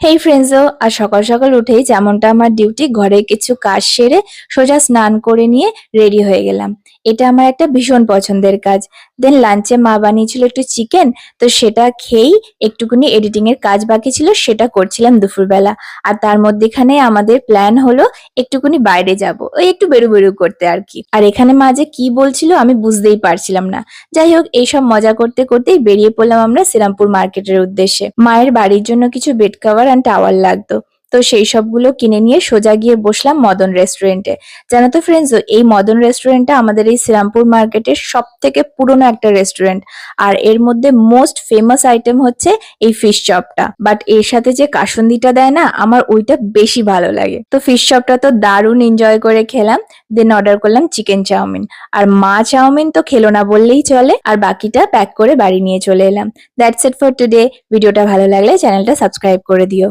হেই ফ্রেন্ডসও, আর সকাল সকাল উঠেই যেমনটা আমার ডিউটি, ঘরে কিছু কাজ সেরে সোজা স্নান করে নিয়ে রেডি হয়ে গেলাম। এটা আমার একটা ভীষণ পছন্দের কাজ। দেন লাঞ্চে মা বানিয়েছিল একটু চিকেন, তো সেটা খেয়েই একটুখানি এডিটিং এর কাজ বাকি ছিল, সেটা করছিলাম দুপুরবেলা। আর তার মধ্যেখানে আমাদের প্ল্যান হলো একটুখানি বাইরে যাব, ওই একটু বেরু বেরু করতে আর কি। আর এখানে মা যে কি বলছিল আমি বুঝতেই পারছিলাম না। যাই হোক, এইসব মজা করতে করতেই বেরিয়ে পড়লাম আমরা শ্রীরামপুর মার্কেটের উদ্দেশ্যে। মায়ের বাড়ির জন্য কিছু বেড কভার অ্যান্ড টাওয়াল লাগতো, তো সেই সবগুলো কিনে নিয়ে সোজা গিয়ে বসলাম মদন রেস্টুরেন্টে। জানো তো ফ্রেন্ডস, এই মদন রেস্টুরেন্টটা আমাদের এই শ্রীরামপুর মার্কেটের সব থেকে পুরনো একটা রেস্টুরেন্ট। আর এর মধ্যে মোস্ট ফেমাস আইটেম হচ্ছে এই ফিশ চপটা। বাট এর সাথে যে কাসুন্দিটা দেয় না, আমার ওইটা বেশি ভালো লাগে। তো ফিশ চপটা তো দারুণ এনজয় করে খেলাম। দেন অর্ডার করলাম চিকেন চাউমিন। আর মা চাউমিন তো খেলো না বললেই চলে, আর বাকিটা প্যাক করে বাড়ি নিয়ে চলে এলাম। That's it for today. ভিডিওটা ভালো লাগলে চ্যানেলটা সাবস্ক্রাইব করে দিও।